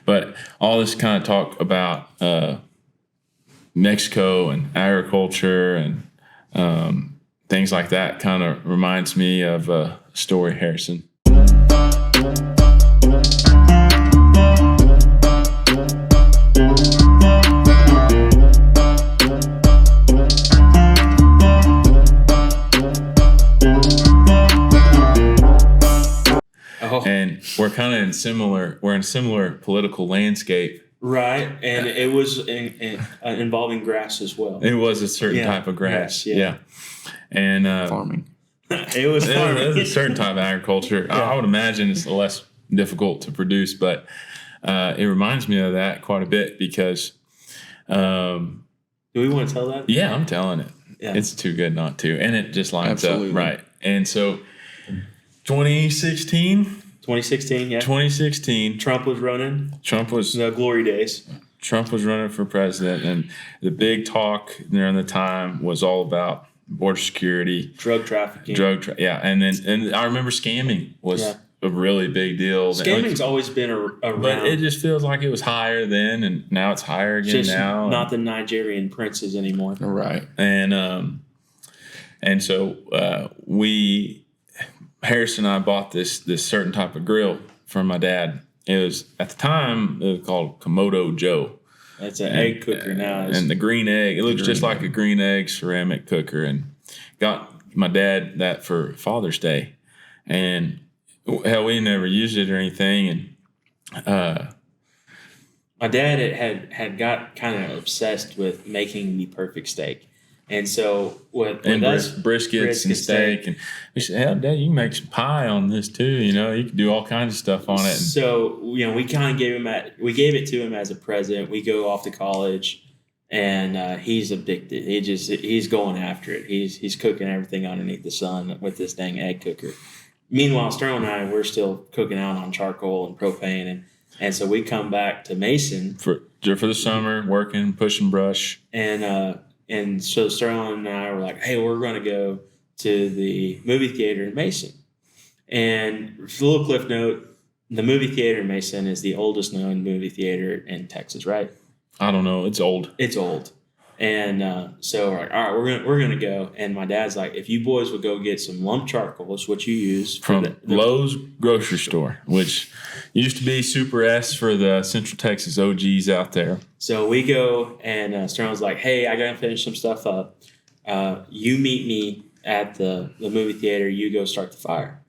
But all this kind of talk about Mexico and agriculture and things like that kind of reminds me of a story, Harrison. And we're kind of we're in similar political landscape. Right. And it was involving grass as well. It was a certain type of grass. Yeah. And farming. It was farming. It was a certain type of agriculture. Yeah. I would imagine it's less difficult to produce, but it reminds me of that quite a bit because. Do we want to tell that? Yeah, I'm telling it. Yeah. It's too good not to. And it just lines Absolutely. up. Right. And so 2016, yeah. 2016. Trump was running. The glory days. Trump was running for president, and the big talk during the time was all about border security, drug trafficking. And I remember scamming was a really big deal. Scamming's always been around. But it just feels like it was higher then, and now it's higher again just now. Not the Nigerian princes anymore. Right. And so Harrison and I bought this certain type of grill from my dad. It was, at the time, it was called Komodo Joe. That's an egg cooker now. And the green egg. It looks just like a green egg ceramic cooker. And got my dad that for Father's Day. And, hell, we never used it or anything. And my dad had got kind of obsessed with making the perfect steak. And so with us, briskets and steak, and we said, "Hell, Dad, you can make some pie on this too. You know, you can do all kinds of stuff on it." So we kind of gave it to him as a present. We go off to college, and he's addicted. He's going after it. He's cooking everything underneath the sun with this dang egg cooker. Meanwhile, Sterling and I, we're still cooking out on charcoal and propane, and so we come back to Mason for the summer, working, pushing brush, And so Sterling and I were like, hey, we're going to go to the movie theater in Mason. And a little cliff note, the movie theater in Mason is the oldest known movie theater in Texas, right? I don't know. It's old. It's old. And so we're like, all right, we're gonna go. And my dad's like, if you boys would go get some lump charcoal, that's what you use. From Lowe's grocery store, which used to be Super S for the Central Texas OGs out there. So we go, and Sterling's like, hey, I got to finish some stuff up. You meet me at the movie theater. You go start the fire.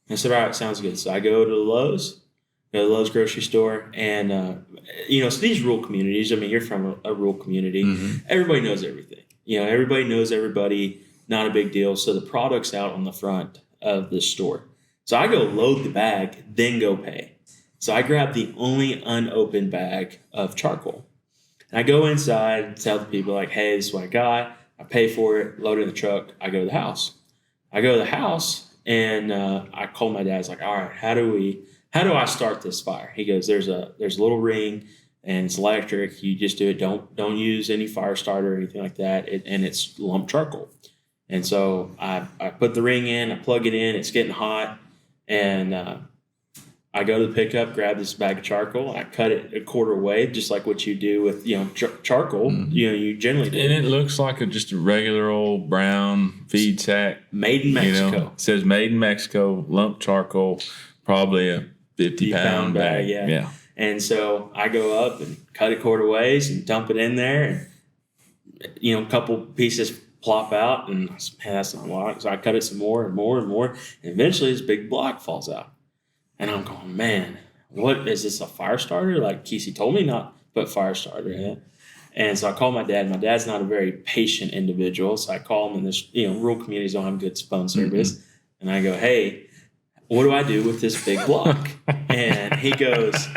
And I said, all right, sounds good. So I go to the Lowe's grocery store. And, so these rural communities, I mean, you're from a rural community. Mm-hmm. Everybody knows everything. Everybody knows everybody. Not a big deal. So the product's out on the front of the store. So I go load the bag, then go pay. So I grab the only unopened bag of charcoal. And I go inside and tell the people, like, hey, this is what I got. I pay for it, load it in the truck. I go to the house. And I call my dad. I was like, all right, how do I start this fire? He goes, there's a little ring, and it's electric. You just do it. Don't use any fire starter or anything like that. And it's lump charcoal. And so I put the ring in, I plug it in. It's getting hot. And I go to the pickup, grab this bag of charcoal. I cut it a quarter away, just like what you do with charcoal. Mm-hmm. You generally do. And it looks like just a regular old brown feed sack, made in Mexico. It says made in Mexico, lump charcoal, probably a 50-pound bag. Yeah. And so I go up and cut it quarter ways and dump it in there, and a couple pieces plop out, and man, that's not a lot. So I cut it some more and more and more, and eventually this big block falls out. And I'm going, man, what is this, a fire starter? Like Kesey told me not to put fire starter in it. And so I call my dad. My dad's not a very patient individual. So I call him, in this, rural communities don't have good phone service. Mm-hmm. And I go, hey, what do I do with this big block? And he goes,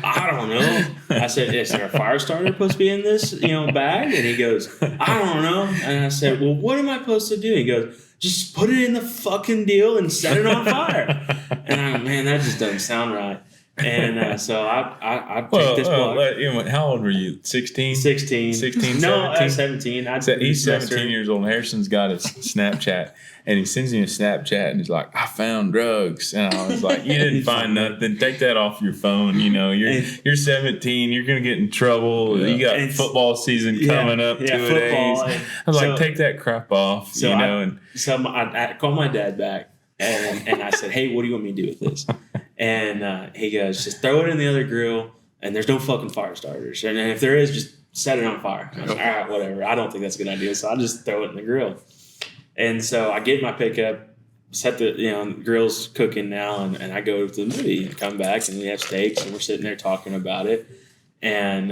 I don't know. I said, is there a fire starter supposed to be in this, bag? And he goes, I don't know. And I said, well, what am I supposed to do? He goes, just put it in the fucking deal and set it on fire. And I'm, man, that just doesn't sound right. And so I take this block. How old were you? 16? 16. 16, No, 17? 17. He's 17 years old. Harrison's got a Snapchat, and he sends me a Snapchat, and he's like, I found drugs. And I was like, you didn't find nothing. Take that off your phone. You're 17. You're going to get in trouble. Yeah. You got football season coming up 2 days. I was like, take that crap off. So I called my dad back, and I said, hey, what do you want me to do with this? And he goes, just throw it in the other grill, and there's no fucking fire starters. And if there is, just set it on fire. I was like, all right, whatever. I don't think that's a good idea, so I'll just throw it in the grill. And so I get my pickup, set the grill's cooking now, and I go to the movie and come back, and we have steaks, and we're sitting there talking about it. And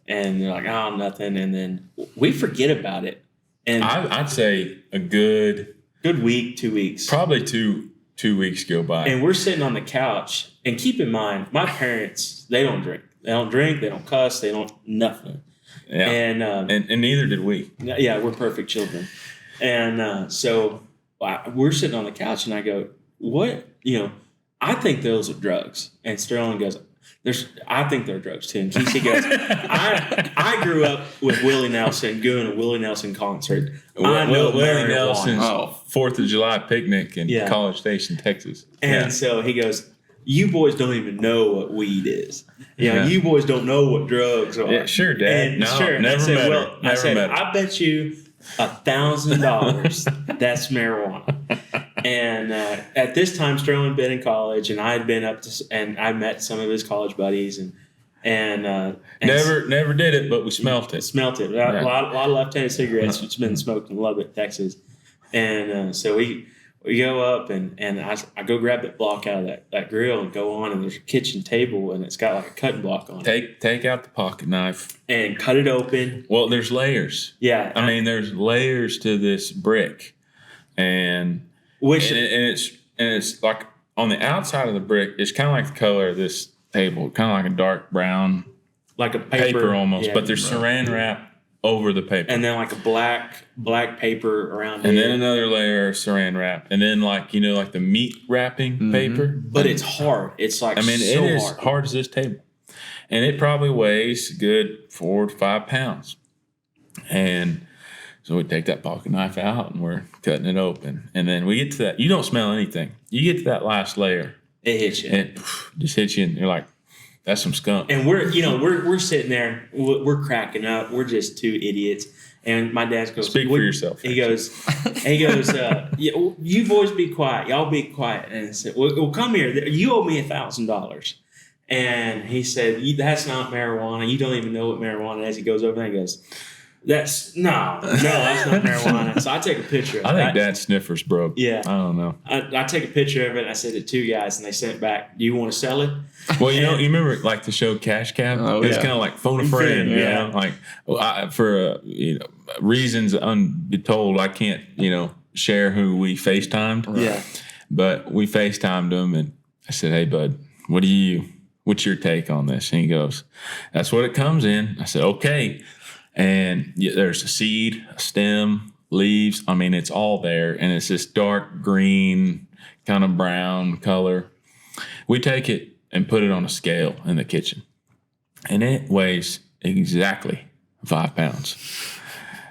they're like, oh, nothing. And then we forget about it. And I'd say a good week, 2 weeks. Probably two weeks go by. And we're sitting on the couch. And keep in mind, my parents, they don't drink. They don't drink. They don't cuss. They don't nothing. Yeah. And neither did we. Yeah, we're perfect children. And so we're sitting on the couch, and I go, what? I think those are drugs. And Sterling goes, I think they're drugs too. And Kesey goes, I grew up with Willie Nelson, doing a Willie Nelson concert. I know Willie Nelson's 4th of July picnic in College Station, Texas. And so he goes, you boys don't even know what weed is. You boys don't know what drugs are. Yeah, sure, Dad. And never met her. I said, I bet you $1,000 that's marijuana. And at this time, Sterling had been in college, and I had been and I met some of his college buddies, and never did it, but we smelt it. A lot of left-handed cigarettes. It's been smoked in Lubbock, Texas, and so we go up, and I go grab that block out of that grill and go on, and there's a kitchen table, and it's got like a cutting block on it. Take out the pocket knife and cut it open. Well, there's layers. Yeah, I mean, there's layers to this brick, and it's like on the outside of the brick, it's kind of like the color of this table, kind of like a dark brown, like a paper almost. But there's saran wrap over the paper, and then like a black paper around it, and then another layer of saran wrap, and then like the meat wrapping paper. But it's hard. It's like it is hard as this table, and it probably weighs a good 4 to 5 pounds, and so we take that pocket knife out, and we're cutting it open. And then we get to that. You don't smell anything. You get to that last layer. It hits you. And it just hits you, and you're like, that's some skunk. And we're sitting there. We're cracking up. We're just two idiots. And my dad goes, speak for yourself. He goes, you boys be quiet. Y'all be quiet. And I said, well, come here. You owe me $1,000. And he said, that's not marijuana. You don't even know what marijuana is. He goes over there and goes, that's not marijuana. So I take a picture of it. I think Dad Sniffer's broke. Yeah. I don't know. I take a picture of it, and I sent it to 2 guys, and they sent it back. Do you want to sell it? Well, you remember like the show Cash Cab? It's kind of like phone a friend, like for reasons untold, I can't, share who we FaceTimed. Right. Yeah. But we FaceTimed him, and I said, hey, bud, what's your take on this? And he goes, that's what it comes in. I said, okay. And there's a seed, a stem, leaves. I mean, it's all there. And it's this dark green, kind of brown color. We take it and put it on a scale in the kitchen. And it weighs exactly 5 pounds.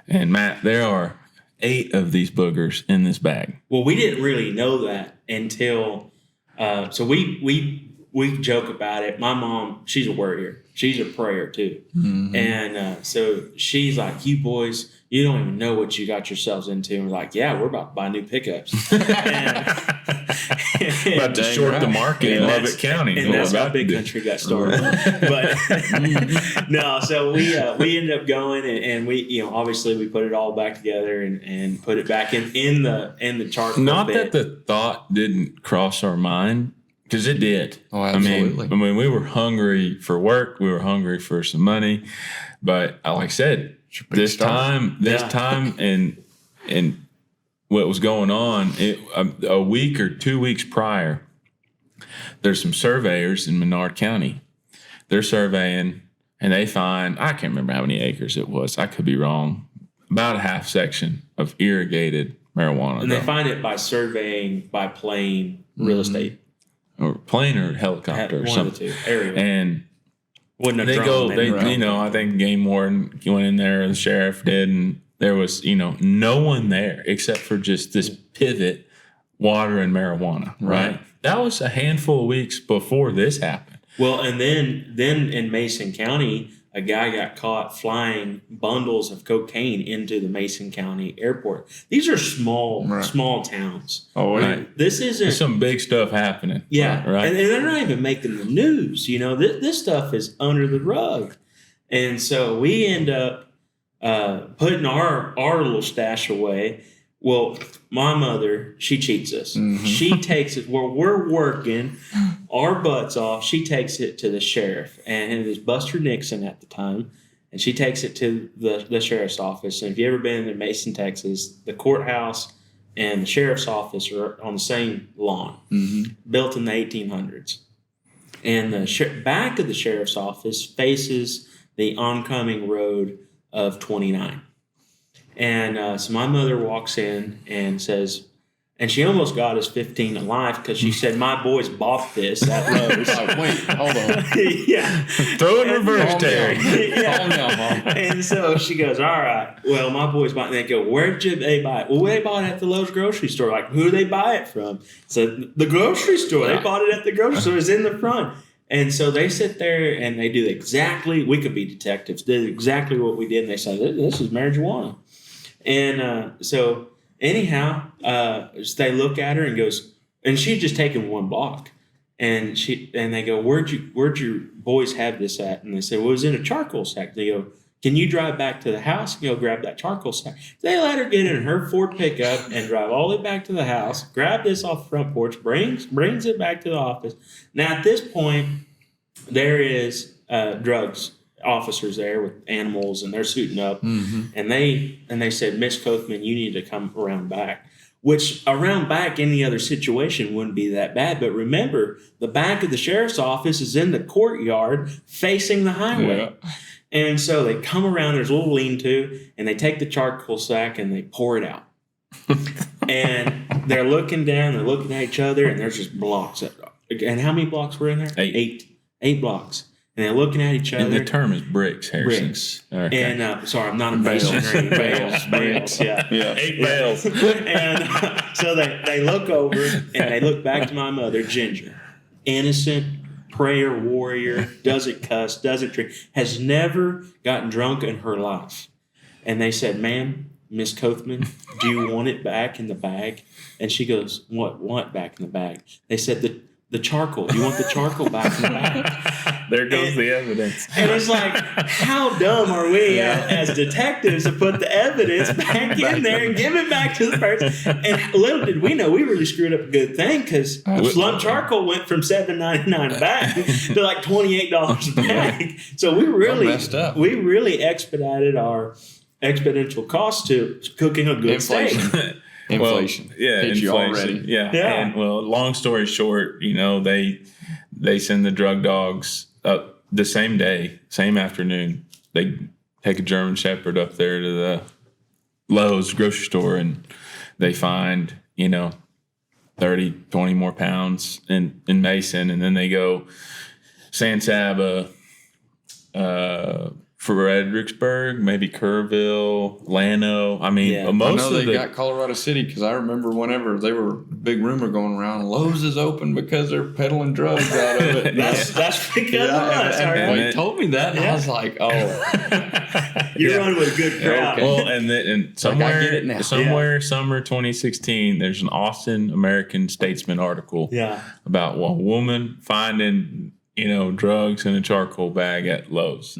And Matt, there are 8 of these boogers in this bag. Well, we didn't really know that until, so we joke about it. My mom, she's a worrier. She's a prayer too. Mm-hmm. And so she's like, you boys, you don't even know what you got yourselves into. And we're like, yeah, we're about to buy new pickups. About to short the market in Lubbock County. And that's how Big Country got started. But no, so we ended up going, and we, obviously we put it all back together and put it back in the charcoal. Not that the thought didn't cross our mind. Because it did. Oh, absolutely. I mean, we were hungry for work. We were hungry for some money. But like I said, this time, and what was going on, a week or 2 weeks prior, there's some surveyors in Menard County. They're surveying, and they find, I can't remember how many acres it was. I could be wrong. About a half section of irrigated marijuana. And they find it by surveying, by playing real estate. or plane or helicopter or One something. of the two. Aerial. And Wouldn't have they drone, go, maybe. I think game warden went in there, the sheriff did, and there was, no one there except for just this pivot, water and marijuana, right? That was a handful of weeks before this happened. Well, and then in Mason County, a guy got caught flying bundles of cocaine into the Mason County airport. These are small towns. Oh, right. This isn't There's some big stuff happening. Yeah, right. And they're not even making the news. This stuff is under the rug, and so we end up putting our little stash away. Well, my mother, she cheats us. Mm-hmm. She takes it where we're working our butts off. She takes it to the sheriff, and it was Buster Nixon at the time, and she takes it to the sheriff's office. And if you've ever been in Mason, Texas, the courthouse and the sheriff's office are on the same lawn, built in the 1800s. And the back of the sheriff's office faces the oncoming road of 29. And so my mother walks in and says, and she almost got us 15 alive because she said, my boys bought this at Lowe's. Wait, hold on. Yeah. Throw it in reverse, Terry. Yeah. And so she goes, all right, well, my boys bought it. And they go, where did they buy it? Well, they bought it at the Lowe's grocery store. Like, who do they buy it from? So the grocery store. They bought it at the grocery store. It's in the front. And so they sit there and they do exactly, we could be detectives, did exactly what we did. And they said, this is marijuana. And so anyhow, they look at her and goes, and she'd just taken one block. And they go, where'd your boys have this at? And they said, well, it was in a charcoal sack. They go, can you drive back to the house and go grab that charcoal sack? They let her get in her Ford pickup and drive all the way back to the house, grab this off the front porch, brings it back to the office. Now, at this point, there is drugs officers there with animals, and they're suiting up. Mm-hmm. And they said, Miss Kothman, you need to come around back. Which around back, any other situation wouldn't be that bad. But remember, the back of the sheriff's office is in the courtyard facing the highway. Yeah. And so they come around, there's a little lean-to, and they take the charcoal sack and they pour it out. And they're looking down, they're looking at each other, and there's just blocks. And how many blocks were in there? Eight blocks. And they're looking at each other. And the term is bricks, Harrison. Bricks. Okay. And sorry, I'm not a masonry. Bales. Yeah. 8 bales. And so they look over and they look back to my mother, Ginger, innocent, prayer warrior, doesn't cuss, doesn't drink, has never gotten drunk in her life. And they said, ma'am, Miss Kothman, do you want it back in the bag? And she goes, what back in the bag? They said, the charcoal. You want the charcoal back in the bag? There goes the evidence. And it's like, how dumb are we as detectives to put the evidence back in there and give it back to the person? And little did we know, we really screwed up a good thing because slump charcoal went from $7.99 a bag to like $28 a bag. So we really expedited our exponential cost to cooking a good steak. Inflation. Well, yeah, hit inflation. You already. Yeah. And long story short, they send the drug dogs up the same day, same afternoon. They take a German Shepherd up there to the Lowe's grocery store, and they find 30, 20 more pounds in Mason, and then they go San Saba, Fredericksburg, maybe Kerrville, Llano. I mean, most I know they got Colorado City because I remember whenever they were big rumor going around, Lowe's is open because they're peddling drugs out of it. that's because of us. And he told me that, and I was like, "Oh, you're running with a good crowd." Okay. Well, and somewhere, summer 2016, there's an Austin American Statesman article about a woman finding drugs in a charcoal bag at Lowe's.